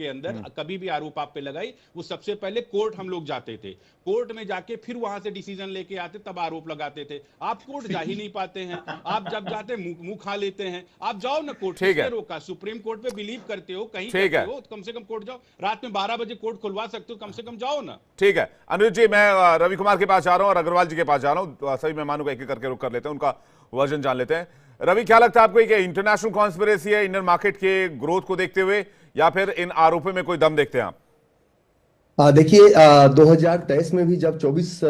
के अंदर कभी भी आरोप आप पे लगाई, वो सबसे पहले कोर्ट हम लोग जाते थे, कोर्ट में जाके फिर वहां से डिसीजन लेके आते, तब आरोप लगाते थे। आप कोर्ट जा ही नहीं पाते हैं, आप जब जाते मुंह खा लेते हैं। आप जाओ ना कोर्ट, ठीक किसने है, रोका? सुप्रीम कोर्ट पे बिलीव करते हो, कहीं ठीक करते है, हो तो कम से कम कोर्ट जाओ। रात में 12 बजे कोर्ट खुलवा सकते हो, कम से कम जाओ ना। ठीक है। अनिरुद्ध जी, मैं रवि कुमार के पास जा रहा हूं और अग्रवाल जी के पास जा रहा हूं, सभी मेहमानों को एक एक करके रुक कर लेते हैं, उनका वर्जन जान लेते हैं। रवि, क्या लगता है आपको कि इंटरनेशनल कॉन्स्पिरेसी है इंडियन मार्केट के ग्रोथ को देखते हुए, या फिर इन आरोपों में कोई दम देखते हैं आप? देखिए, 2023 में भी जब 24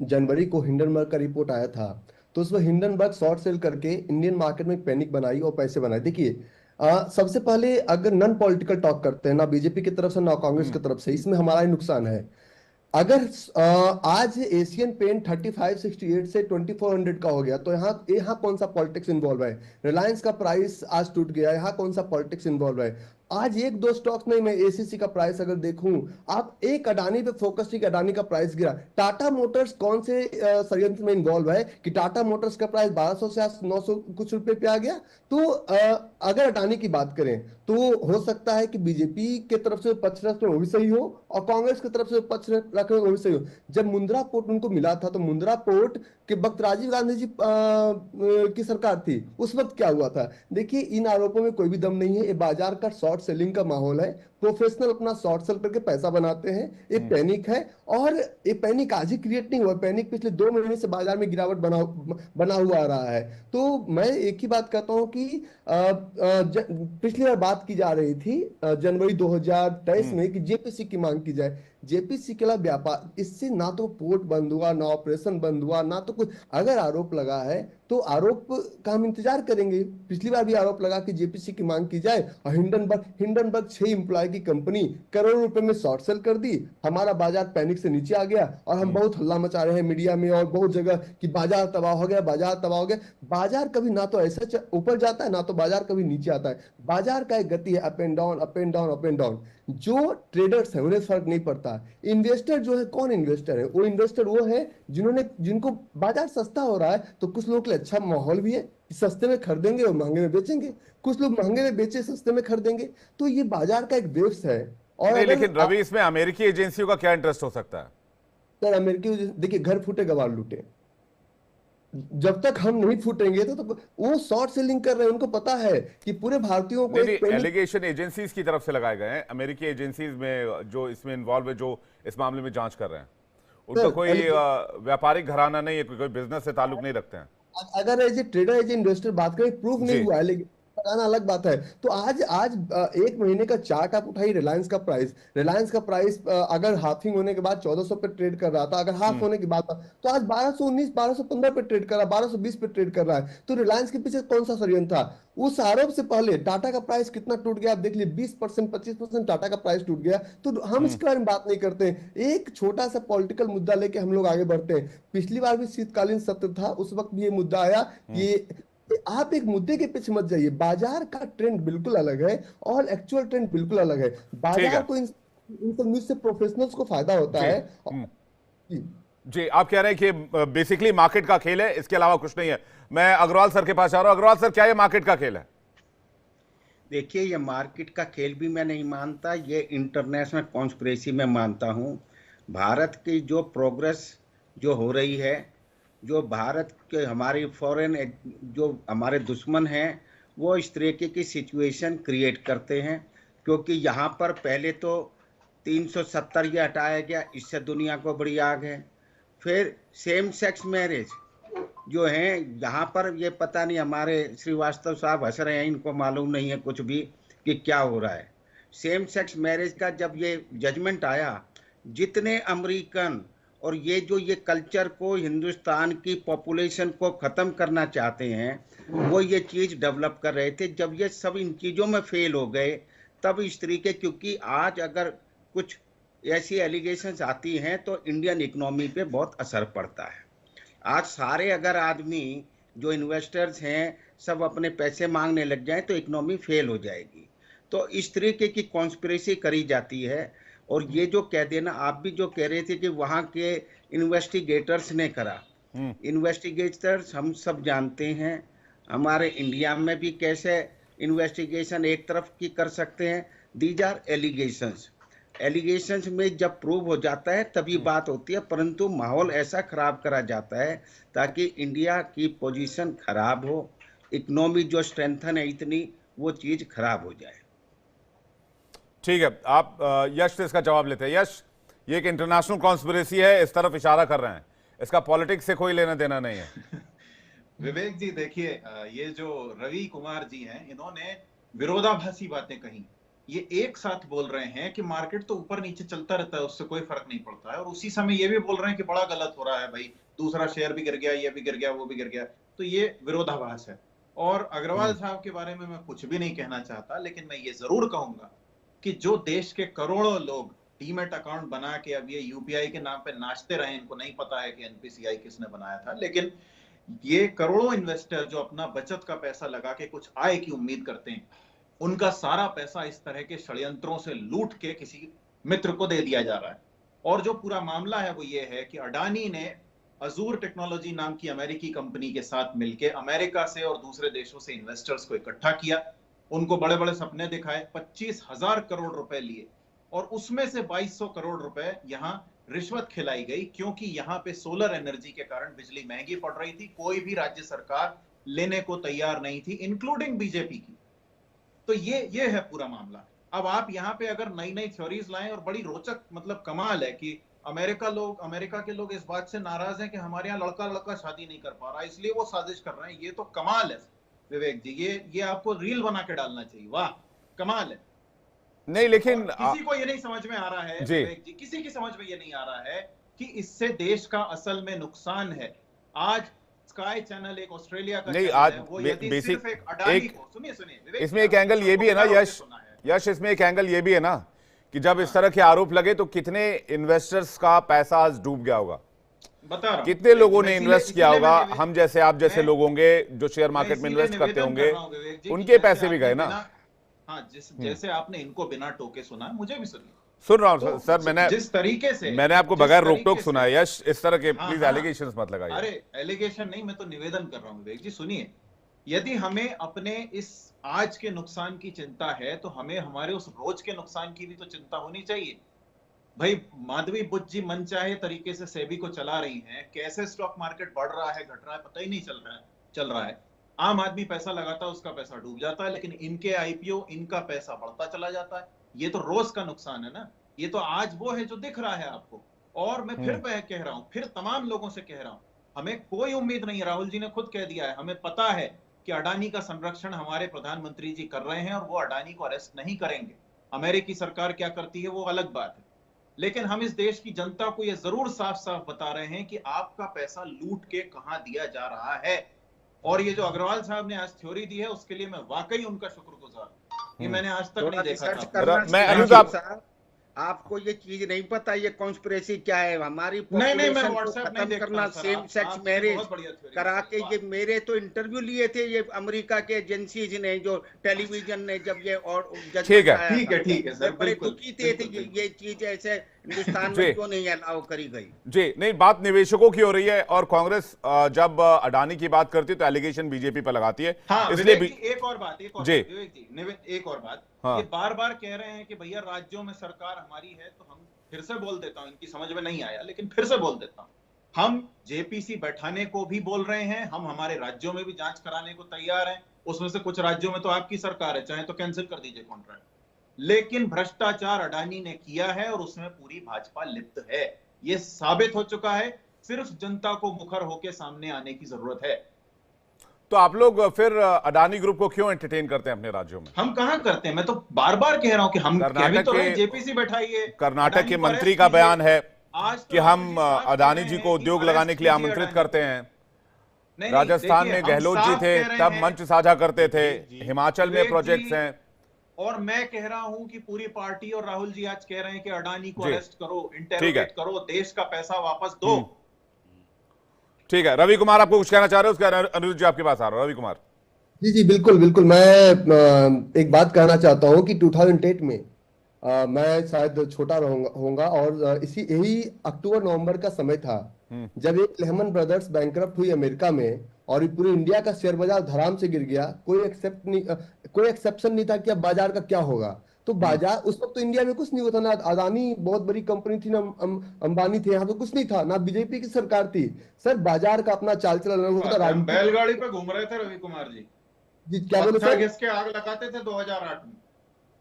जनवरी को हिंडनबर्ग का रिपोर्ट आया था, तो उसमें हिंडनबर्ग शॉर्ट सेल करके इंडियन मार्केट में एक पैनिक बनाई और पैसे बनाए। देखिए, सबसे पहले अगर नॉन पॉलिटिकल टॉक करते हैं, ना बीजेपी की तरफ से ना कांग्रेस की तरफ से, इसमें हमारा ही नुकसान है। अगर आज एशियन पेंट 3568 से 2400 का हो गया, तो यहाँ यहाँ कौन सा पॉलिटिक्स इन्वॉल्व है? रिलायंस का प्राइस आज टूट गया, यहाँ कौन सा पॉलिटिक्स इन्वॉल्व है? आज एक दो स्टॉक्स नहीं, मैं एसीसी का प्राइस अगर देखूं, आप एक अडानी पे फोकस की, अडानी का प्राइस गिरा। टाटा मोटर्स कौन से षड्यंत्र में इन्वॉल्व है कि टाटा मोटर्स का प्राइस 1200 से आज 900 कुछ रुपए पे आ गया? तो अगर अडानी की बात करें, तो हो सकता है कि बीजेपी के तरफ से पक्ष रख वो भी सही हो और कांग्रेस की तरफ से पक्ष रख वो भी सही हो। जब मुंद्रा पोर्ट उनको मिला था, तो मुंद्रा पोर्ट के वक्त राजीव गांधी जी की सरकार थी, उस वक्त क्या हुआ था? देखिए, इन आरोपों में कोई भी दम नहीं है। ये बाजार का शॉर्ट सेलिंग का माहौल है, प्रोफेशनल अपना शॉर्ट सेल करके पैसा बनाते हैं। ये पैनिक है, और ये पैनिक आज ही क्रिएट नहीं हुआ, पैनिक पिछले 2 महीने से बाजार में गिरावट बना हुआ आ रहा है। तो मैं एक ही बात कहता हूं कि पिछली बार बात की जा रही थी जनवरी 2023 में कि जेपीसी की मांग की जाए। जेपीसी के लिए व्यापार, इससे ना तो पोर्ट बंद हुआ, ना ऑपरेशन बंद हुआ, ना तो कुछ। अगर आरोप लगा है तो आरोप का हम इंतजार करेंगे। पिछली बार भी आरोप लगा कि जेपीसी की मांग की जाए, और हिंडनबर्ग 6 एम्प्लॉय की कंपनी करोड़ों रुपए में शॉर्ट सेल कर दी, हमारा बाजार पैनिक से नीचे आ गया, और हम बहुत हल्ला मचा रहे हैं मीडिया में और बहुत जगह कि बाजार तबाह हो गया, बाजार तबाह हो गया। बाजार कभी ना तो ऐसे ऊपर जाता है, ना तो बाजार कभी नीचे आता है। बाजार का एक गति है, up and down, up and down, up and down. जो ट्रेडर्स है उन्हें फर्क नहीं पड़ता। इन्वेस्टर जो है, कौन इन्वेस्टर है? वो इन्वेस्टर वो है जिनको बाजार सस्ता हो रहा है, तो कुछ लोगों के लिए अच्छा माहौल भी है, सस्ते में खरीदेंगे और महंगे में बेचेंगे। कुछ लोग महंगे में बेचे, सस्ते में खरीदेंगे। तो ये बाजार का एक वेव्स है। और नहीं, लेकिन रवि, इसमें अमेरिकी एजेंसियों का क्या इंटरेस्ट हो सकता है? सर, अमेरिकी, देखिए, घर फूटे गवार लूटे। जब तक हम नहीं फूटेंगे तो वो शॉर्ट सेलिंग कर रहे हैं, उनको पता है कि पूरे भारतीयों को नहीं, एलिगेशन एजेंसीज की तरफ से लगाए गए हैं, अमेरिकी एजेंसीज में जो इसमें इन्वॉल्व है, जो इस मामले में जांच कर रहे हैं, उनका कोई व्यापारिक घराना नहीं है, कोई बिजनेस से ताल्लुक नहीं रखते हैं। अगर as a trader, as a investor बात करें, प्रूफ नहीं हुआ है, लेकिन बताना अलग बात है। तो आज आज एक महीने का चार्ट आप उठाइए, रिलायंस का प्राइस अगर हाफिंग होने के बाद 1400 पे ट्रेड कर रहा था, अगर हाफ होने के बाद, तो आज 1219 1215 पे ट्रेड कर रहा है, 1220 पे ट्रेड कर रहा है। तो रिलायंस के पीछे कौन सा षड्यंत्र था? उस आरोप से पहले टाटा का प्राइस कितना टूट गया आप देख लीजिए, 20% 25% टाटा का प्राइस टूट गया। तो हम इसके बारे में बात नहीं करते हैं, एक छोटा सा पॉलिटिकल मुद्दा लेके हम लोग आगे बढ़ते हैं। पिछली बार भी शीतकालीन सत्र था, उस वक्त भी ये मुद्दा आया। ये आप एक मुद्दे के पीछे मत जाइए, बाजार का ट्रेंड बिल्कुल अलग है और एक्चुअल ट्रेंड बिल्कुल अलग है। बाजार को इन सब न्यूज से प्रोफेशनल्स को फायदा होता है। जी, आप कह रहे हैं कि बेसिकली मार्केट का खेल है, इसके अलावा कुछ नहीं है। मैं अग्रवाल सर के पास आ रहा हूं। अग्रवाल सर, क्या ये मार्केट का खेल है? देखिए, ये मार्केट का खेल भी मैं नहीं मानता, ये इंटरनेशनल कॉन्स्पिरेसी में मानता हूँ। भारत की जो प्रोग्रेस जो हो रही है, जो भारत के हमारी फॉरेन जो हमारे दुश्मन हैं, वो इस तरीके की सिचुएशन क्रिएट करते हैं। क्योंकि यहाँ पर पहले तो 370 ये हटाया गया, इससे दुनिया को बड़ी आग है। फिर सेम सेक्स मैरिज जो है यहाँ पर, ये पता नहीं, हमारे श्रीवास्तव साहब हंस रहे हैं, इनको मालूम नहीं है कुछ भी कि क्या हो रहा है। सेम सेक्स मैरिज का जब ये जजमेंट आया, जितने अमेरिकन और ये जो ये कल्चर को, हिंदुस्तान की पॉपुलेशन को ख़त्म करना चाहते हैं, वो ये चीज़ डेवलप कर रहे थे। जब ये सब इन चीज़ों में फेल हो गए, तब इस तरीके, क्योंकि आज अगर कुछ ऐसी एलिगेशंस आती हैं तो इंडियन इकोनॉमी पे बहुत असर पड़ता है। आज सारे अगर आदमी जो इन्वेस्टर्स हैं सब अपने पैसे मांगने लग जाएं तो इकोनॉमी फेल हो जाएगी। तो इस तरीके की कॉन्स्पिरेसी करी जाती है। और ये जो कह देना, आप भी जो कह रहे थे कि वहाँ के इन्वेस्टिगेटर्स ने करा, इन्वेस्टिगेटर्स हम सब जानते हैं हमारे इंडिया में भी कैसे इन्वेस्टिगेशन एक तरफ की कर सकते हैं। These are allegations. एलिगेशंस में जब प्रूव हो जाता है तभी बात होती है, परंतु माहौल ऐसा खराब करा जाता है ताकि इंडिया की पोजीशन खराब हो, इकोनॉमी जो स्ट्रेंथन है इतनी, वो चीज खराब हो जाए। ठीक है, आप यश से इसका जवाब लेते हैं। यश, ये एक इंटरनेशनल कॉन्स्पिरेसी है, इस तरफ इशारा कर रहे हैं, इसका पॉलिटिक्स से कोई लेना देना नहीं है। विवेक जी देखिए, ये जो रवि कुमार जी हैं, इन्होंने विरोधाभासी बातें कही। ये एक साथ बोल रहे हैं कि मार्केट तो ऊपर नीचे चलता रहता है, उससे कोई फर्क नहीं पड़ता है, और उसी समय ये भी बोल रहे हैं कि बड़ा गलत हो रहा है भाई, दूसरा शेयर भी गिर गया, ये भी गिर गया, वो भी गिर गया। तो ये विरोधाभास है। और अग्रवाल साहब के बारे में मैं कुछ भी नहीं कहना चाहता, लेकिन मैं ये जरूर कहूंगा कि जो देश के करोड़ों लोग डीमेट अकाउंट बना के अब ये यूपीआई के नाम पे नाचते रहे, इनको नहीं पता है कि एनपीसीआई किसने बनाया था, लेकिन ये करोड़ों इन्वेस्टर जो अपना बचत का पैसा लगा के कुछ आय की उम्मीद करते हैं, उनका सारा पैसा इस तरह के षड्यंत्रों से लूट के किसी मित्र को दे दिया जा रहा है। और जो पूरा मामला है वो ये है कि अडानी ने अजूर टेक्नोलॉजी नाम की अमेरिकी कंपनी के साथ मिलकर अमेरिका से और दूसरे देशों से इन्वेस्टर्स को इकट्ठा किया, उनको बड़े बड़े सपने दिखाए, 25,000 करोड़ रुपए लिए, और उसमें से 2200 करोड़ रुपए यहां रिश्वत खिलाई गई, क्योंकि यहां पे सोलर एनर्जी के कारण बिजली महंगी पड़ रही थी, कोई भी राज्य सरकार लेने को तैयार नहीं थी, इंक्लूडिंग बीजेपी की। तो ये है पूरा मामला। अब आप यहाँ पे अगर नई नई थ्योरीज लाएं, और बड़ी रोचक मतलब कमाल है कि अमेरिका के लोग इस बात से नाराज हैं कि हमारे यहाँ लड़का लड़का शादी नहीं कर पा रहा, इसलिए वो साजिश कर रहे हैं। ये तो कमाल है विवेक जी, ये आपको रील बना के डालना चाहिए। वाह, कमाल है। नहीं, लेकिन किसी को ये नहीं समझ में आ रहा है विवेक जी, किसी की समझ में ये नहीं आ रहा है कि इससे देश का असल में नुकसान है। आज स्काई चैनल एक ऑस्ट्रेलिया का नहीं, चैनल आज है, वो यदि सिर्फ एक अडानी को सुनिए इसमें एक एंगल ये भी है ना यश, इसमें एक एंगल ये भी है ना कि जब इस तरह के आरोप लगे तो कितने इन्वेस्टर्स का पैसा आज डूब गया होगा, बता रहा हूं, कितने लोगों ने इन्वेस्ट किया होगा। हम जैसे, आप जैसे लोग होंगे जो शेयर मार्केट में इन्वेस्ट करते होंगे, उनके पैसे भी गए ना। हाँ, जैसे आपने इनको बिना टोके सुना, मुझे भी सुन रहा हूं सर, मैंने जिस तरीके से मैंने आपको बगैर रोक टोक सुना है। यश, इस तरह के प्लीज एलिगेशंस मत लगाइए। अरे एलिगेशन नहीं, मैं तो निवेदन कर रहा हूं विवेक जी, सुनिए। यदि हमें अपने इस आज के नुकसान की चिंता है, तो हमें हमारे उस रोज के नुकसान की भी तो चिंता होनी चाहिए। भाई माधवी बुद्ध जी मनचाहे तरीके से सेबी को चला रही हैं, कैसे स्टॉक मार्केट बढ़ रहा है, घट रहा है, पता ही नहीं चल रहा है। आम आदमी पैसा लगाता है, उसका पैसा डूब जाता है, लेकिन इनके आईपीओ, इनका पैसा बढ़ता चला जाता है। ये तो रोज का नुकसान है ना, ये तो आज वो है जो दिख रहा है आपको। और मैं फिर कह रहा हूं, फिर तमाम लोगों से कह रहा हूं, हमें कोई उम्मीद नहीं है। राहुल जी ने खुद कह दिया है, हमें पता है कि अडानी का संरक्षण हमारे प्रधानमंत्री जी कर रहे हैं और वो अडानी को अरेस्ट नहीं करेंगे। अमेरिकी सरकार क्या करती है वो अलग बात है, लेकिन हम इस देश की जनता को ये जरूर साफ साफ बता रहे हैं कि आपका पैसा लूट के कहां दिया जा रहा है। और ये जो अग्रवाल साहब ने आज थ्योरी दी है, उसके लिए मैं वाकई उनका शुक्रगुजार हूं। ये मैंने आज तक नहीं देखा था। मैं अनुज, आपको ये चीज नहीं पता ये कॉन्स्पिरेसी क्या है? हमारी नहीं, मैं पॉपुलेशन को व्हाट्सएप नहीं खत्म देखता करना, सर, सेम सेक्स मैरिज करा के। वाह। ये मेरे तो इंटरव्यू लिए थे ये अमेरिका के एजेंसीज ने, जो टेलीविजन ने, जब ये और ठीक है सर, बड़े दुखी थे ये चीज ऐसे हिंदुस्तान में क्यों नहीं अलाउ करी गई। जी नहीं, बात निवेशकों की हो रही है और कांग्रेस जब अडानी की बात करती है तो एलिगेशन बीजेपी पर लगाती है। हाँ, इसलिए एक और बात एक और बात, हाँ। ये बार बार कह रहे हैं कि भैया राज्यों में सरकार हमारी है, तो हम फिर से बोल देता हूं, इनकी समझ में नहीं आया लेकिन फिर से बोल देता हूं, हम जेपीसी बैठाने को भी बोल रहे हैं, हम हमारे राज्यों में भी जांच कराने को तैयार हैं। उसमें से कुछ राज्यों में तो आपकी सरकार है, चाहे तो कैंसिल कर दीजिए कॉन्ट्रैक्ट। लेकिन भ्रष्टाचार अडानी ने किया है और उसमें पूरी भाजपा लिप्त है, ये साबित हो चुका है। सिर्फ जनता को मुखर होकर सामने आने की जरूरत है। तो आप लोग फिर अडानी ग्रुप को क्यों एंटरटेन करते हैं अपने राज्यों में? हम कहां करते हैं, मैं तो बार बार कह रहा हूं कि हम जेपीसी बैठाइए। कर्नाटक के मंत्री का बयान है कि हम अडानी जी को उद्योग लगाने के लिए आमंत्रित करते हैं। राजस्थान में गहलोत जी थे तब मंच साझा करते थे, हिमाचल में प्रोजेक्ट्स हैं। और मैं कह रहा हूं कि पूरी पार्टी और राहुल जी आज कह रहे हैं कि अडानी को अरेस्ट करो, इंटेरोगेट करो, देश का पैसा वापस दो। ठीक है, रवि कुमार आपको कुछ कहना चाह रहे हो? उसके अनुज जी आपके पास आ रहा हूं। रवि कुमार जी बिल्कुल बिल्कुल, मैं एक बात कहना चाहता हूं कि 2008 में मैं शायद छोटा होऊंगा और यही अक्टूबर नवंबर का समय था जब एक लेहमन ब्रदर्स बैंकरप्ट हुई अमेरिका में और पूरे इंडिया का शेयर बाजार धड़ाम से गिर गया। कोई एक्सेप्शन नहीं था कि अब बाजार का क्या होगा। तो बाजार उस वक्त तो इंडिया में कुछ नहीं होता, ना अदानी बहुत बड़ी कंपनी थी, ना अंबानी थे, यहाँ पे कुछ नहीं था, ना बीजेपी की सरकार थी। सर बाजार का अपना चाल चलन होता। हम बैलगाड़ी पे घूम रहे थे रवि कुमार जी, क्या बोले सर? घिस के आग लगाते थे 2008 में।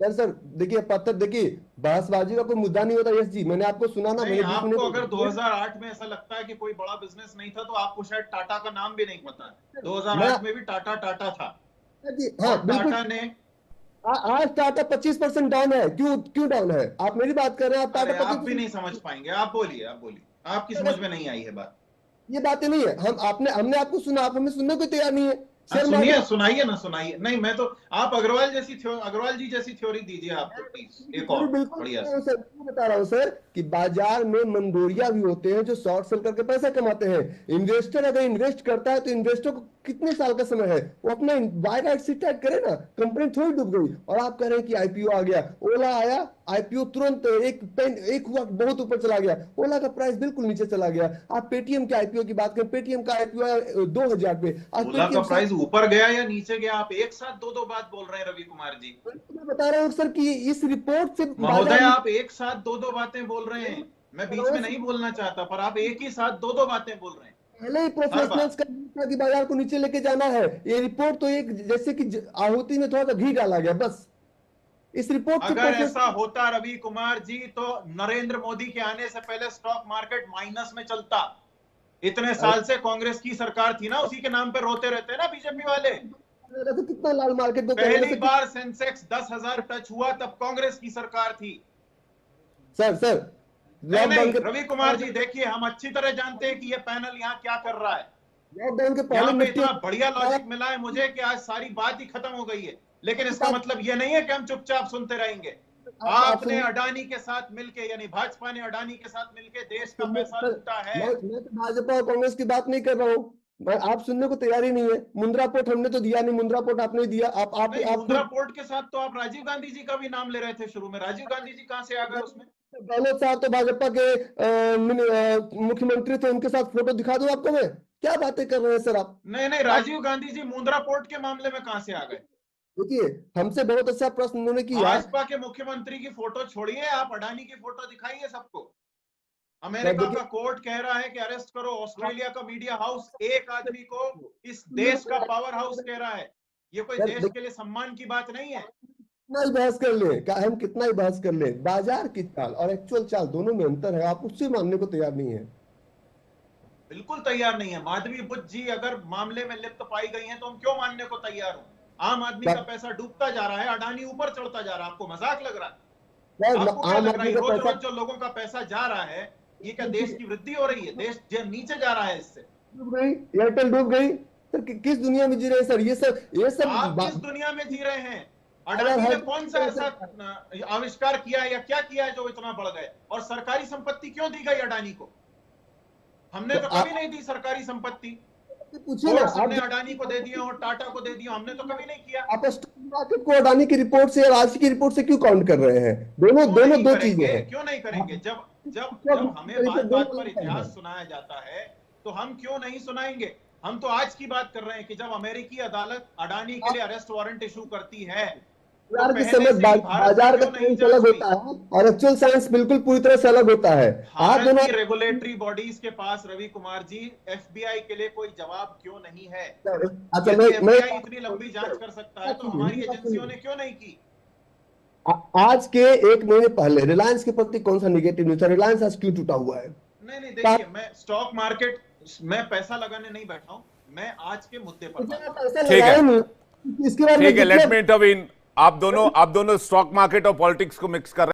सर देखिए पत्थर, देखिए बहसबाजी का कोई मुद्दा नहीं होता। यस जी, मैंने आपको सुना ना, मैंने आपको अगर 2008 में ऐसा लगता है कि कोई बड़ा बिजनेस नहीं था तो आपको शायद टाटा का नाम भी नहीं पता है। 2008 में भी टाटा था जी। हाँ टाटा ने आज टाटा 25% डाउन है। क्यों डाउन है? आप मेरी बात कर रहे हैं, आप टाटा आप भी नहीं समझ पाएंगे। आप बोलिए आपकी समझ में नहीं आई है बात। ये बातें नहीं है। हमने आपको सुना, आप हमें सुनने को तैयार नहीं है। सुनाइए नहीं, मैं तो आप अग्रवाल जी जैसी थ्योरी दीजिए आप तो प्लीज एक और बढ़िया सर बता रहा हूँ सर कि बाजार में मंदोरिया भी होते हैं जो शॉर्ट सेल करके पैसा कमाते हैं। इन्वेस्टर अगर इन्वेस्ट करता है तो इन्वेस्टर को कितने साल का समय है, वो अपना बाय राइट सिट टाइट करे ना, कंपनी थोड़ी डूब गई। और आप कह रहे हैं कि आईपीओ आ गया, ओला आया, आईपीओ तुरंत एक हुआ बहुत ऊपर चला गया, ओला का प्राइस बिल्कुल नीचे चला गया। आप पेटीएम के आईपीओ की बात करें, पेटीएम का आईपीओ 2000 पे, आज ओला का प्राइस ऊपर गया या नीचे गया? आप एक साथ दो बात बोल रहे हैं रवि कुमार जी। मैं बता रहा हूँ सर कि इस रिपोर्ट से महोदय आप एक साथ दो बातें बोल रहे हैं। मैं बीच में नहीं बोलना चाहता, पर आप एक ही साथ दो बातें बोल रहे हैं। पहले ही प्रोफेशनल्स का कि बाजार को नीचे लेके जाना है। ये रिपोर्ट तो एक जैसे कि आहुति में थोड़ा सा घी डाला गया बस। इस रिपोर्ट अगर ऐसा होता रवि कुमार जी तो नरेंद्र मोदी के आने से पहले स्टॉक मार्केट माइनस में चलता। इतने साल से कांग्रेस की सरकार थी ना, उसी के नाम पे रोते रहते हैं ना बीजेपी वाले। तो कितना लाल मार्केट को पहली बार सेंसेक्स 10,000 टच हुआ तब कांग्रेस की सरकार थी। सर नहीं रवि कुमार जी देखिए, हम अच्छी तरह जानते हैं कि ये पैनल यहाँ क्या कर रहा है। लॉकडाउन के यहाँ पे इतना बढ़िया लॉजिक मिला है मुझे कि आज सारी बात ही खत्म हो गई है। लेकिन इसका मतलब ये नहीं है कि हम चुपचाप सुनते रहेंगे। आपने अडानी के साथ मिलके, यानी भाजपा ने अडानी के साथ मिलके देश का पैसा लूटा है। मैं तो भाजपा और कांग्रेस की बात नहीं कर रहा हूँ, आप सुनने को तैयार ही नहीं है। मुंद्रा पोर्ट हमने तो दिया नहीं, मुंद्रा पोर्ट आपने दिया। आप मुंद्रा पोर्ट के साथ तो आप राजीव गांधी जी का भी नाम ले रहे थे शुरू में। राजीव गांधी जी कहां से आ गए उसमें? गहलोत साहब तो भाजपा के मुख्यमंत्री थे, उनके साथ फोटो दिखा दूं आपको मैं? क्या बातें कर रहे हैं सर आप? नहीं राजीव गांधी जी मुंद्रा पोर्ट के मामले में कहां से आ गए? देखिए हमसे बहुत अच्छा प्रश्न उन्होंने किया। भाजपा के मुख्यमंत्री की फोटो छोड़िए, आप अडानी की फोटो दिखाइए सबको। अमेरिका का कोर्ट कह रहा है कि अरेस्ट करो। ऑस्ट्रेलिया का मीडिया हाउस एक आदमी को इस देश का पावर हाउस कह रहा है। ये कोई देश के लिए सम्मान की बात नहीं है। कितना ही बहस कर ले, हम कितना ही बहस कर ले, बाजार की चाल और एक्चुअल चाल दोनों में अंतर है। आप उससे मानने को तैयार नहीं है। बिल्कुल तैयार नहीं है। माधवी बुद्ध जी अगर मामले में लिप्त पाई गई हैं तो हम क्यों मानने को तैयार हो? आम आदमी का पैसा डूबता जा रहा है, अडानी ऊपर चढ़ता जा रहा है। आपको मजाक लग रहा है? आपको क्या लग रहा है रोज जो लोगों का पैसा जा रहा है, ये क्या देश की वृद्धि हो रही है? देश नीचे जा रहा है इससे। डूब गई, एयरटेल डूब गई। सर किस दुनिया में जी रहे हैं सर? ये सब आप किस दुनिया में जी रहे हैं? अडानी ने कौन सा ऐसा आविष्कार किया है या क्या किया है जो इतना बढ़ गए? और सरकारी संपत्ति क्यों दी गई अडानी को? हमने तो कभी नहीं दी सरकारी संपत्ति। पूछिए ना, हमने अडानी को दे दिया और टाटा को दे दिया, हमने तो कभी नहीं किया। आप स्टॉक मार्केट को अडानी की रिपोर्ट से और आज की रिपोर्ट से क्यों काउंट कर रहे हैं? दोनों दो चीजें हैं। क्यों नहीं करेंगे? जब हमें बात पर इतिहास सुनाया जाता है तो हम क्यों नहीं सुनाएंगे? हम तो आज की बात कर रहे हैं कि जब अमेरिकी अदालत अडानी के लिए अरेस्ट वारंट इशू करती है बाजार के समय बाजार का साइंस अलग होता है और एक्चुअल साइंस बिल्कुल पूरी तरह से अलग होता है। आप दोनों रेगुलेटरी बॉडीज के पास रवि कुमार जी एफबीआई के लिए कोई जवाब क्यों नहीं है? अच्छा एफबीआई इतनी लंबी जांच कर सकता है तो हमारी एजेंसियों ने क्यों नहीं की? आज के 1 महीने पहले रिलायंस के प्रति कौन सा निगेटिव न्यूज था? रिलायंस आज क्यों टूटा हुआ है? नहीं देखिए, मैं स्टॉक मार्केट में पैसा लगाने नहीं बैठा हूं, मैं आज के मुद्दे पर। ठीक है, लेट मी इंटरवीन। आप दोनों स्टॉक मार्केट और पॉलिटिक्स को मिक्स कर रहे हैं।